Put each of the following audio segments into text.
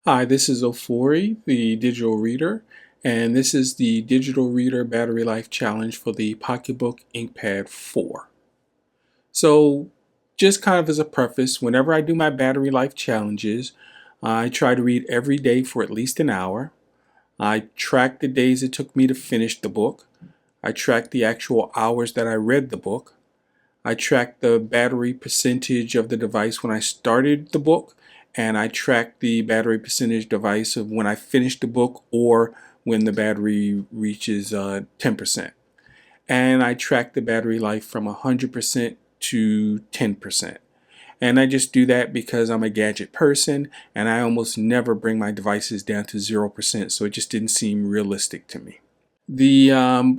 Hi, this is Ofori, the digital reader, and this is the digital reader battery life challenge for the Pocketbook Inkpad 4. So, just kind of as a preface, whenever I do my battery life challenges, I try to read every day for at least an hour. I track the days it took me to finish the book. I track the actual hours that I read the book. I tracked the battery percentage of the device when I started the book, and I tracked the battery percentage device of when I finished the book or when the battery reaches 10%. And I tracked the battery life from 100% to 10%. And I just do that because I'm a gadget person and I almost never bring my devices down to 0%, so it just didn't seem realistic to me. The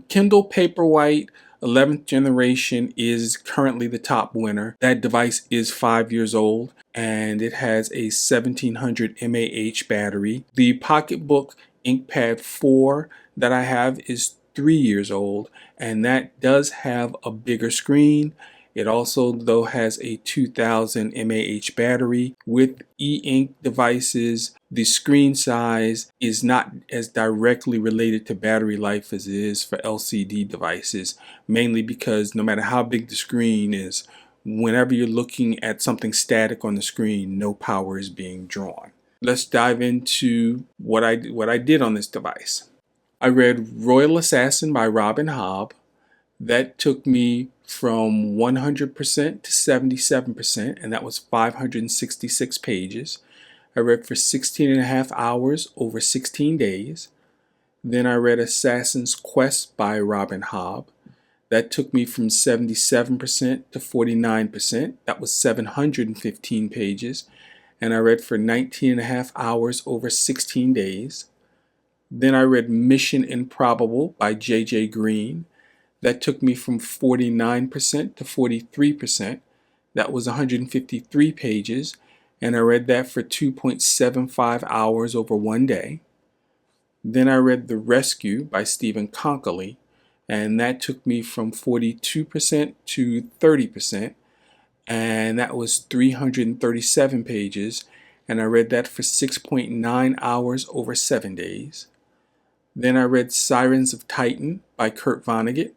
Kindle Paperwhite 11th generation is currently the top winner. That device is 5 years old and it has a 1700 mAh battery. The Pocketbook Inkpad 4 that I have is 3 years old, and that does have a bigger screen. It also, though, has a 2000 mAh battery. With e-ink devices, the screen size is not as directly related to battery life as it is for LCD devices, mainly because no matter how big the screen is, whenever you're looking at something static on the screen, no power is being drawn. Let's dive into what I did on this device. I read Royal Assassin by Robin Hobb. That took me from 100% to 77%, and that was 566 pages. I read for 16 and a half hours over 16 days. Then I read Assassin's Quest by Robin Hobb. That took me from 77% to 49%. That was 715 pages. And I read for 19 and a half hours over 16 days. Then I read Mission Improbable by J.J. Green. That took me from 49% to 43%. That was 153 pages, and I read that for 2.75 hours over one day. Then I read The Rescue by Stephen Konkoly, and that took me from 42% to 30%, and that was 337 pages, and I read that for 6.9 hours over 7 days. Then I read Sirens of Titan by Kurt Vonnegut.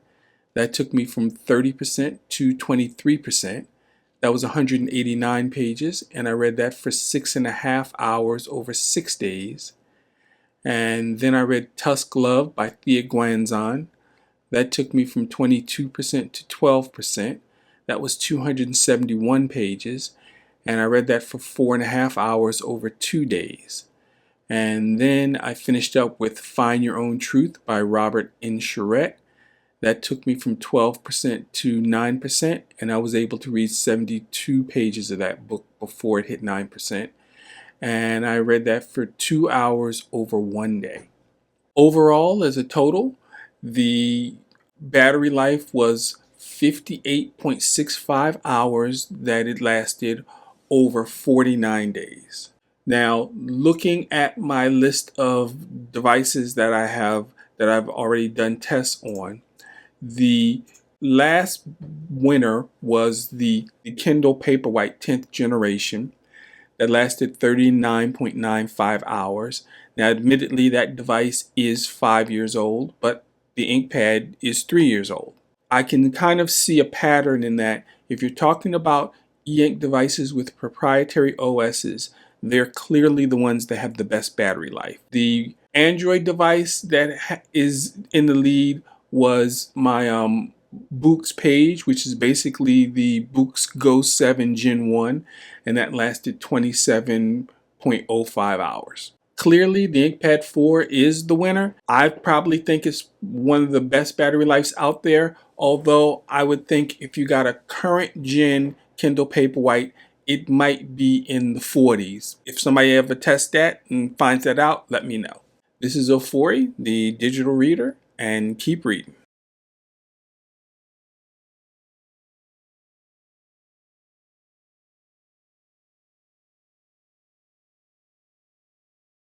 That took me from 30% to 23%. That was 189 pages, and I read that for 6.5 hours over 6 days. And then I read Tusk Love by Thea Guanzon. That took me from 22% to 12%. That was 271 pages, and I read that for 4.5 hours over 2 days. And then I finished up with Find Your Own Truth by Robert N. Charette. That took me from 12% to 9%, and I was able to read 72 pages of that book before it hit 9%. And I read that for 2 hours over one day. Overall, as a total, the battery life was 58.65 hours that it lasted over 49 days. Now, looking at my list of devices that I've already done tests on, the last winner was the Kindle Paperwhite 10th generation that lasted 39.95 hours. Now, admittedly, that device is 5 years old, but the Inkpad is 3 years old. I can kind of see a pattern in that if you're talking about e-ink devices with proprietary OSs, they're clearly the ones that have the best battery life. The Android device that is in the lead was my Books Page, which is basically the Books Go 7 Gen 1, and that lasted 27.05 hours. Clearly, the Inkpad 4 is the winner. I probably think it's one of the best battery lives out there, although I would think if you got a current gen Kindle Paperwhite, it might be in the 40s. If somebody ever tests that and finds that out, let me know. This is Ofori, the digital reader, and keep reading.